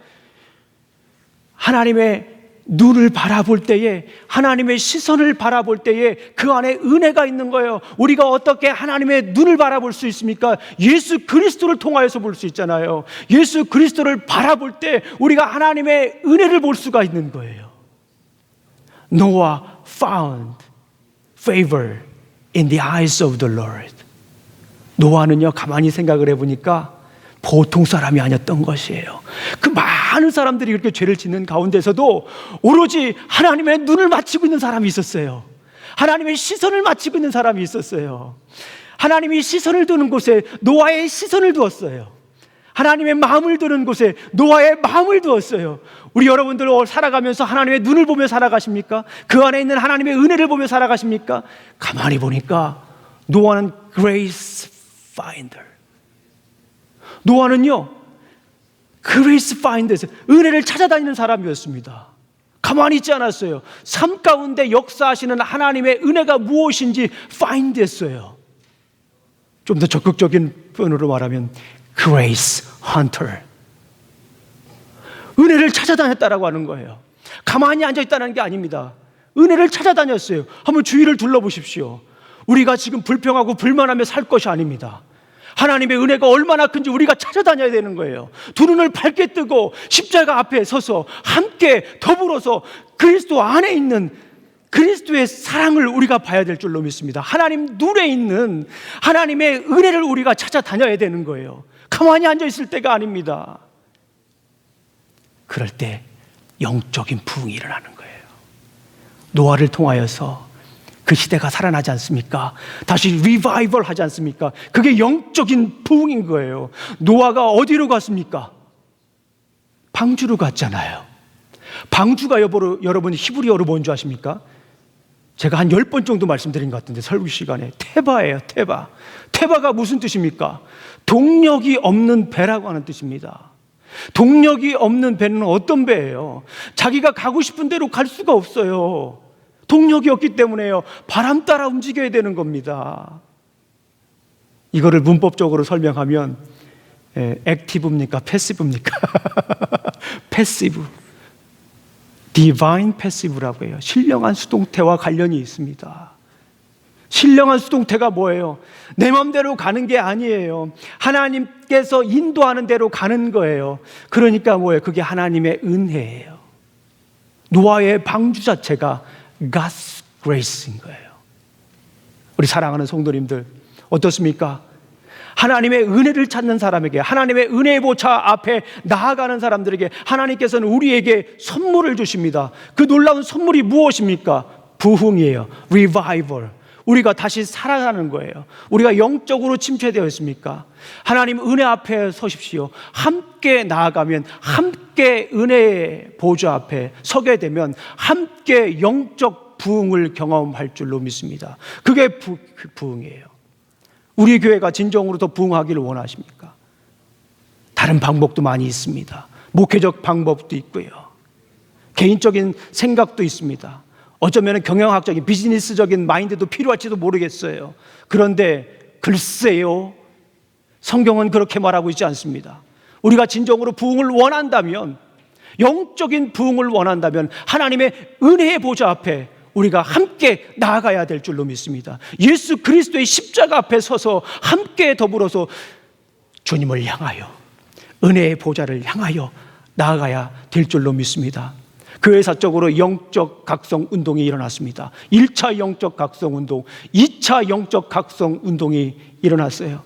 하나님의 눈을 바라볼 때에, 하나님의 시선을 바라볼 때에 그 안에 은혜가 있는 거예요. 우리가 어떻게 하나님의 눈을 바라볼 수 있습니까? 예수 그리스도를 통하여서 볼 수 있잖아요. 예수 그리스도를 바라볼 때 우리가 하나님의 은혜를 볼 수가 있는 거예요. Noah found favor in the eyes of the Lord. 노아는요, 가만히 생각을 해보니까 보통 사람이 아니었던 것이에요. 그 많은 사람들이 그렇게 죄를 짓는 가운데서도 오로지 하나님의 눈을 맞추고 있는 사람이 있었어요. 하나님의 시선을 맞추고 있는 사람이 있었어요. 하나님이 시선을 두는 곳에 노아의 시선을 두었어요. 하나님의 마음을 두는 곳에 노아의 마음을 두었어요. 우리 여러분들 살아가면서 하나님의 눈을 보며 살아가십니까? 그 안에 있는 하나님의 은혜를 보며 살아가십니까? 가만히 보니까 노아는 grace finder. 노아는요, 그레이스 파인더에서 은혜를 찾아다니는 사람이었습니다. 가만히 있지 않았어요. 삶 가운데 역사하시는 하나님의 은혜가 무엇인지 파인드했어요. 좀 더 적극적인 표현으로 말하면 그레이스 헌터. 은혜를 찾아다녔다라고 하는 거예요. 가만히 앉아있다는 게 아닙니다. 은혜를 찾아다녔어요. 한번 주위를 둘러보십시오. 우리가 지금 불평하고 불만하며 살 것이 아닙니다. 하나님의 은혜가 얼마나 큰지 우리가 찾아다녀야 되는 거예요. 두 눈을 밝게 뜨고 십자가 앞에 서서 함께 더불어서 그리스도 안에 있는 그리스도의 사랑을 우리가 봐야 될 줄로 믿습니다. 하나님 눈에 있는 하나님의 은혜를 우리가 찾아다녀야 되는 거예요. 가만히 앉아있을 때가 아닙니다. 그럴 때 영적인 부흥이 일어나는 거예요. 노아를 통하여서 그 시대가 살아나지 않습니까? 다시 리바이벌 하지 않습니까? 그게 영적인 부흥인 거예요. 노아가 어디로 갔습니까? 방주로 갔잖아요. 방주가 여러분 히브리어로 뭔지 아십니까? 제가 한 10번 정도 말씀드린 것 같은데 설교 시간에 테바예요. 테바. 테바가 무슨 뜻입니까? 동력이 없는 배라고 하는 뜻입니다. 동력이 없는 배는 어떤 배예요? 자기가 가고 싶은 대로 갈 수가 없어요. 동력이 없기 때문에요. 바람 따라 움직여야 되는 겁니다. 이거를 문법적으로 설명하면 액티브입니까? 패시브입니까? 패시브. 디바인 패시브라고 해요. 신령한 수동태와 관련이 있습니다. 신령한 수동태가 뭐예요? 내 마음대로 가는 게 아니에요. 하나님께서 인도하는 대로 가는 거예요. 그러니까 뭐예요? 그게 하나님의 은혜예요. 노아의 방주 자체가 God's grace인 거예요. 우리 사랑하는 성도님들 어떻습니까? 하나님의 은혜를 찾는 사람에게, 하나님의 은혜의 보좌 앞에 나아가는 사람들에게 하나님께서는 우리에게 선물을 주십니다. 그 놀라운 선물이 무엇입니까? 부흥이에요. Revival. 우리가 다시 살아가는 거예요. 우리가 영적으로 침체되어 있습니까? 하나님 은혜 앞에 서십시오. 함께 나아가면, 함께 은혜의 보좌 앞에 서게 되면 함께 영적 부흥을 경험할 줄로 믿습니다. 그게 부흥이에요. 우리 교회가 진정으로 더 부흥하기를 원하십니까? 다른 방법도 많이 있습니다. 목회적 방법도 있고요. 개인적인 생각도 있습니다. 어쩌면 경영학적인 비즈니스적인 마인드도 필요할지도 모르겠어요. 그런데 글쎄요, 성경은 그렇게 말하고 있지 않습니다. 우리가 진정으로 부흥을 원한다면, 영적인 부흥을 원한다면 하나님의 은혜의 보좌 앞에 우리가 함께 나아가야 될 줄로 믿습니다. 예수 그리스도의 십자가 앞에 서서 함께 더불어서 주님을 향하여, 은혜의 보좌를 향하여 나아가야 될 줄로 믿습니다. 교회사적으로 영적 각성 운동이 일어났습니다. 1차 영적 각성 운동, 2차 영적 각성 운동이 일어났어요.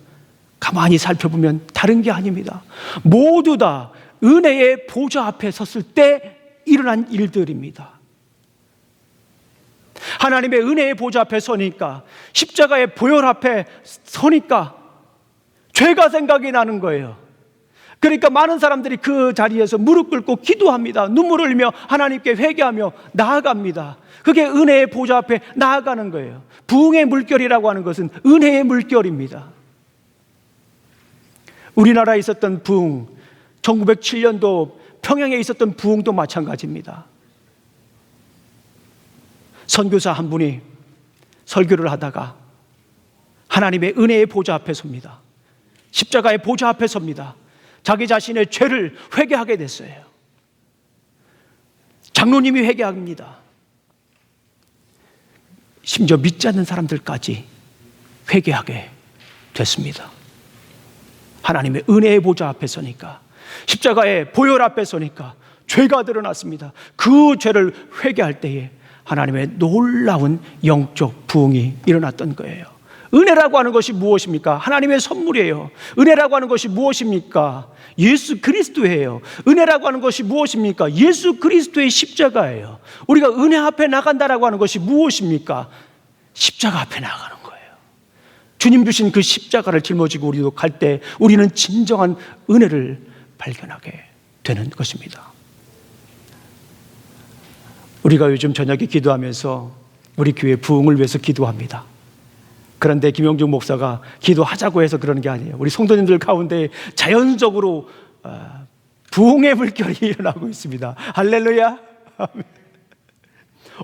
가만히 살펴보면 다른 게 아닙니다. 모두 다 은혜의 보좌 앞에 섰을 때 일어난 일들입니다. 하나님의 은혜의 보좌 앞에 서니까, 십자가의 보혈 앞에 서니까 죄가 생각이 나는 거예요. 그러니까 많은 사람들이 그 자리에서 무릎 꿇고 기도합니다. 눈물을 흘리며 하나님께 회개하며 나아갑니다. 그게 은혜의 보좌 앞에 나아가는 거예요. 부흥의 물결이라고 하는 것은 은혜의 물결입니다. 우리나라에 있었던 부흥, 1907년도 평양에 있었던 부흥도 마찬가지입니다. 선교사 한 분이 설교를 하다가 하나님의 은혜의 보좌 앞에 섭니다. 십자가의 보좌 앞에 섭니다. 자기 자신의 죄를 회개하게 됐어요. 장로님이 회개합니다. 심지어 믿지 않는 사람들까지 회개하게 됐습니다. 하나님의 은혜의 보좌 앞에 서니까, 십자가의 보혈 앞에 서니까 죄가 드러났습니다. 그 죄를 회개할 때에 하나님의 놀라운 영적 부흥이 일어났던 거예요. 은혜라고 하는 것이 무엇입니까? 하나님의 선물이에요. 은혜라고 하는 것이 무엇입니까? 예수 그리스도예요. 은혜라고 하는 것이 무엇입니까? 예수 그리스도의 십자가예요. 우리가 은혜 앞에 나간다라고 하는 것이 무엇입니까? 십자가 앞에 나가는 거예요. 주님 주신 그 십자가를 짊어지고 우리도 갈 때 우리는 진정한 은혜를 발견하게 되는 것입니다. 우리가 요즘 저녁에 기도하면서 우리 교회 부흥을 위해서 기도합니다. 그런데 김영중 목사가 기도하자고 해서 그러는 게 아니에요. 우리 성도님들 가운데 자연적으로 부흥의 물결이 일어나고 있습니다. 할렐루야.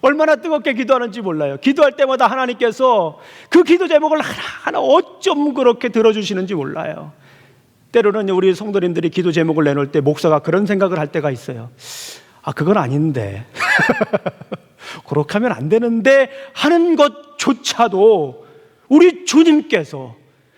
얼마나 뜨겁게 기도하는지 몰라요. 기도할 때마다 하나님께서 그 기도 제목을 하나하나 어쩜 그렇게 들어주시는지 몰라요. 때로는 우리 성도님들이 기도 제목을 내놓을 때 목사가 그런 생각을 할 때가 있어요. 아, 그건 아닌데 그렇게 하면 안 되는데 하는 것조차도 우리 주님께서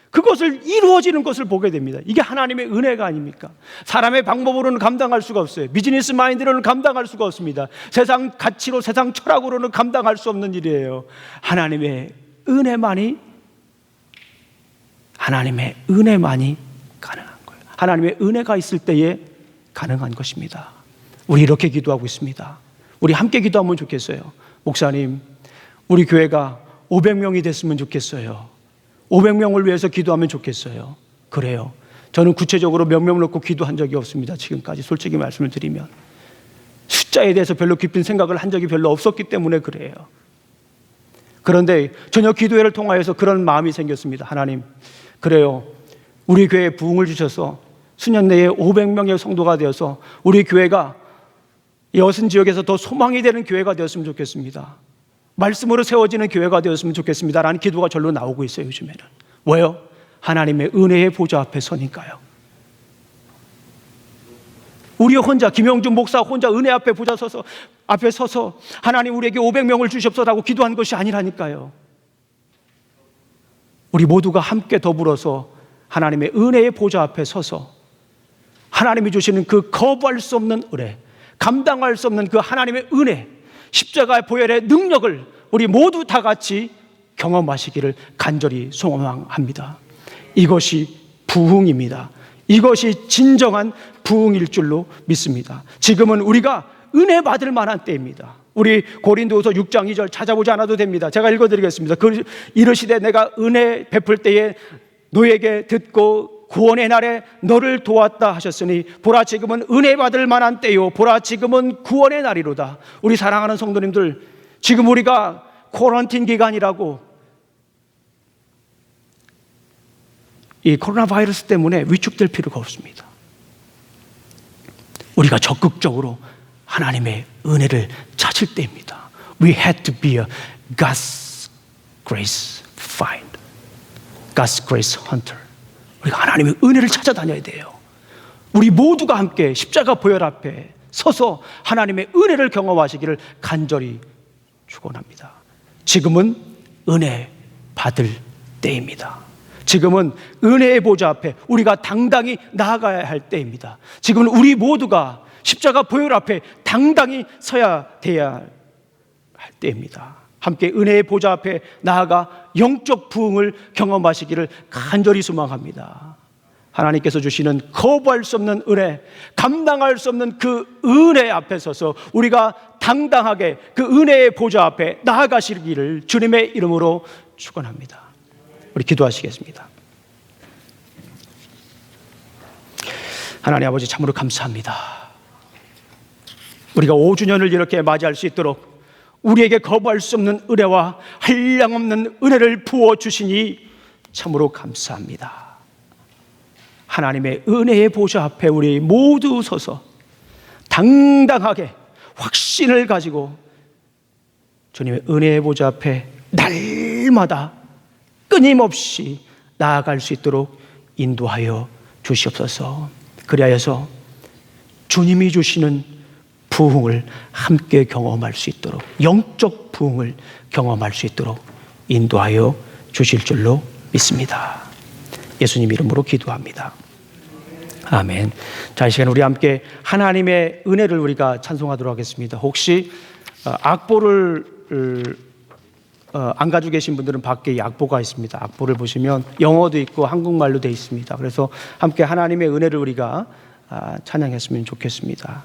그것을 이루어지는 것을 보게 됩니다. 이게 하나님의 은혜가 아닙니까? 사람의 방법으로는 감당할 수가 없어요. 비즈니스 마인드로는 감당할 수가 없습니다. 세상 가치로, 세상 철학으로는 감당할 수 없는 일이에요. 하나님의 은혜만이 가능한 거예요. 하나님의 은혜가 있을 때에 가능한 것입니다. 우리 이렇게 기도하고 있습니다. 우리 함께 기도하면 좋겠어요. 목사님, 우리 교회가 500명이 됐으면 좋겠어요. 500명을 위해서 기도하면 좋겠어요. 그래요. 저는 구체적으로 몇 명 놓고 기도한 적이 없습니다. 지금까지 솔직히 말씀을 드리면 숫자에 대해서 별로 깊은 생각을 한 적이 별로 없었기 때문에 그래요. 그런데 저녁 기도회를 통하여서 그런 마음이 생겼습니다. 하나님, 그래요. 우리 교회에 부흥을 주셔서 수년 내에 500명의 성도가 되어서 우리 교회가 여신 지역에서 더 소망이 되는 교회가 되었으면 좋겠습니다. 말씀으로 세워지는 교회가 되었으면 좋겠습니다 라는 기도가 절로 나오고 있어요. 요즘에는. 왜요? 하나님의 은혜의 보좌 앞에 서니까요. 우리 혼자, 김영준 목사 혼자 은혜 앞에 보좌 앞에 서서 하나님 우리에게 500명을 주시옵소서라고 기도한 것이 아니라니까요. 우리 모두가 함께 더불어서 하나님의 은혜의 보좌 앞에 서서 하나님이 주시는 그 거부할 수 없는 은혜, 감당할 수 없는 그 하나님의 은혜, 십자가의 보혈의 능력을 우리 모두 다 같이 경험하시기를 간절히 소망합니다. 이것이 부흥입니다. 이것이 진정한 부흥일 줄로 믿습니다. 지금은 우리가 은혜 받을 만한 때입니다. 우리 고린도후서 6장 2절 찾아보지 않아도 됩니다. 제가 읽어드리겠습니다. 이르시되 내가 은혜 베풀 때에 너에게 듣고 구원의 날에 너를 도왔다 하셨으니 보라 지금은 은혜 받을 만한 때요 보라 지금은 구원의 날이로다. 우리 사랑하는 성도님들, 지금 우리가 코런틴 기간이라고 이 코로나 바이러스 때문에 위축될 필요가 없습니다. 우리가 적극적으로 하나님의 은혜를 찾을 때입니다. We had to be a God's grace find, God's grace hunter. 우리가 하나님의 은혜를 찾아다녀야 돼요. 우리 모두가 함께 십자가 보혈 앞에 서서 하나님의 은혜를 경험하시기를 간절히 축원합니다. 지금은 은혜 받을 때입니다. 지금은 은혜의 보좌 앞에 우리가 당당히 나아가야 할 때입니다. 지금은 우리 모두가 십자가 보혈 앞에 당당히 서야 돼야 할 때입니다. 함께 은혜의 보좌 앞에 나아가 영적 부흥을 경험하시기를 간절히 소망합니다. 하나님께서 주시는 거부할 수 없는 은혜, 감당할 수 없는 그 은혜 앞에 서서 우리가 당당하게 그 은혜의 보좌 앞에 나아가시기를 주님의 이름으로 축원합니다. 우리 기도하시겠습니다. 하나님 아버지, 참으로 감사합니다. 우리가 5주년을 이렇게 맞이할 수 있도록 우리에게 거부할 수 없는 은혜와 한량없는 은혜를 부어주시니 참으로 감사합니다. 하나님의 은혜의 보좌 앞에 우리 모두 서서 당당하게 확신을 가지고 주님의 은혜의 보좌 앞에 날마다 끊임없이 나아갈 수 있도록 인도하여 주시옵소서. 그리하여서 주님이 주시는 부흥을 함께 경험할 수 있도록, 영적 부흥을 경험할 수 있도록 인도하여 주실 줄로 믿습니다. 예수님 이름으로 기도합니다. 아멘. 자, 이 시간 우리 함께 하나님의 은혜를 우리가 찬송하도록 하겠습니다. 혹시 악보를 안 가지고 계신 분들은 밖에 악보가 있습니다. 악보를 보시면 영어도 있고 한국말로 되어 있습니다. 그래서 함께 하나님의 은혜를 우리가 찬양했으면 좋겠습니다.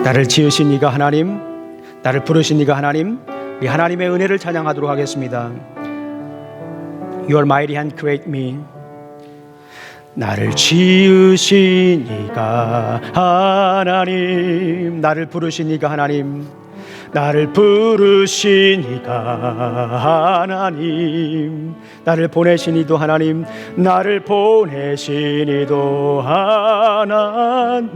나를 지으신 이가 하나님, 나를 부르신 이가 하나님, 우리 하나님의 은혜를 찬양하도록 하겠습니다. Your mighty hand create me. 나를 지으신 이가 하나님, 나를 부르신 이가 하나님, 나를 부르신 이가 하나님, 나를 보내신 이도 하나님, 나를 보내신 이도 하나님.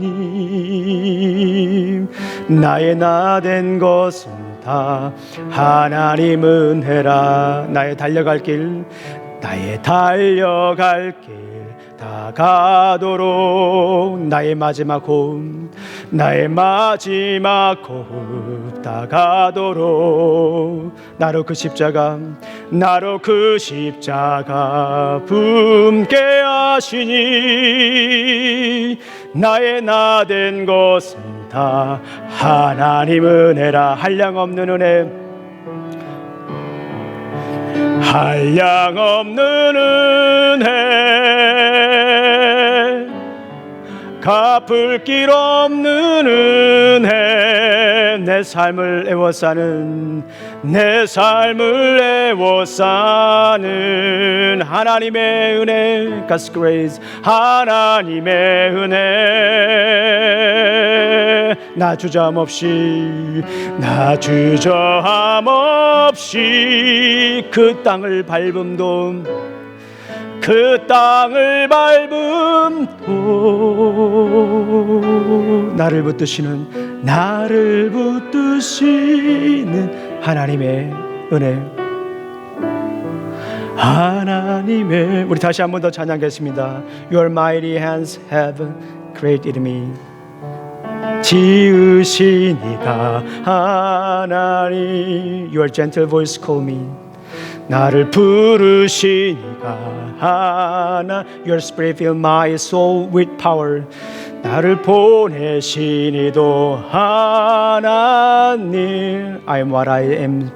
나의 나 된 것은 다 하나님 은혜라. 나의 달려갈 길, 나의 달려갈 길 다 가도록, 나의 마지막 호흡, 나의 마지막 호흡 다 가도록, 나로 그 십자가, 나로 그 십자가 품게 하시니, 나의 나 된 것은 다 하나님 은혜라. 한량없는 은혜, 한량없는 은혜, 갚을 길 없는 은혜, 내 삶을 애워싸는, 내 삶을 애워싸는 하나님의 은혜, God's grace, 하나님의 은혜. 나 주저함 없이, 나 주저함 없이 그 땅을 밟음도, 그 땅을 밟음도 나를 붙드시는, 나를 붙드시는 하나님의 은혜, 하나님의. 우리 다시 한 번 더 찬양하겠습니다. Your mighty hands have created me. 지으신 이가 하나님, Your gentle voice call me. 나를 부르시니가 하나, Your spirit fill my soul with power. 나를 보내시니도 하나님. I am what I am.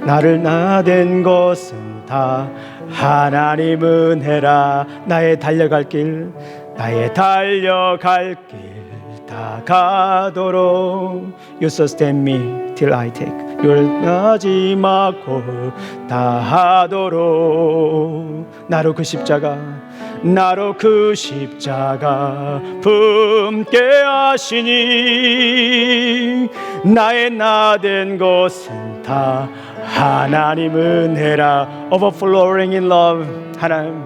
나를 나 된 것은 다 하나님 은혜라. 나의 달려갈 길, 나의 달려갈 길 다 가도록, You sustain me till I take Your 마지막 호흡 다 하도록, 나로 그 십자가, 나로 그 십자가 품게 하시니, 나의 나 된 것은 다 하나님 은혜라. Overflowing in love, 하나님.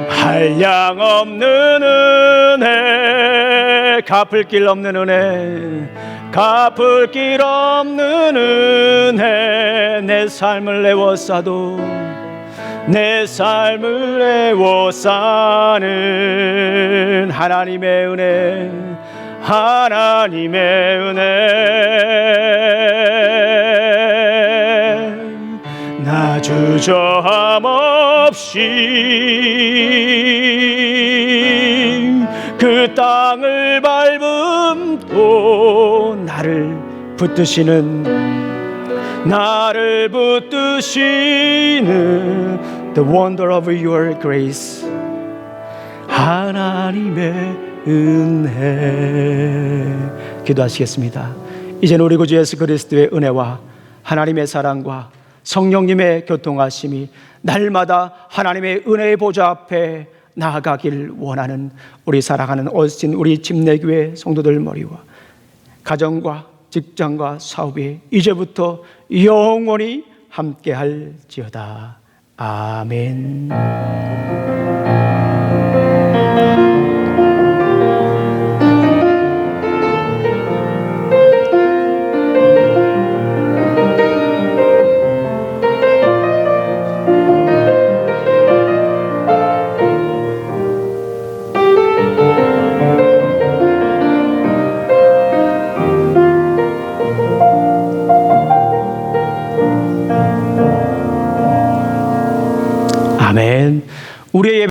한량없는 은혜, 갚을 길 없는 은혜, 갚을 길 없는 은혜, 내 삶을 애워싸도, 내 삶을 애워싸는 하나님의 은혜, 하나님의 은혜. 나 주저함 없이 그 땅을 밟음도, 나를 붙드시는, 나를 붙드시는 the wonder of your grace. 하나님의 은혜. 기도하시겠습니다. 이제는 우리 구주 예수 그리스도의 은혜와 하나님의 사랑과 성령님의 교통하심이 날마다 하나님의 은혜의 보좌 앞에 나아가길 원하는 우리 사랑하는 오스틴 우리 침례교회 성도들 머리와 가정과 직장과 사업이 이제부터 영원히 함께할지어다. 아멘.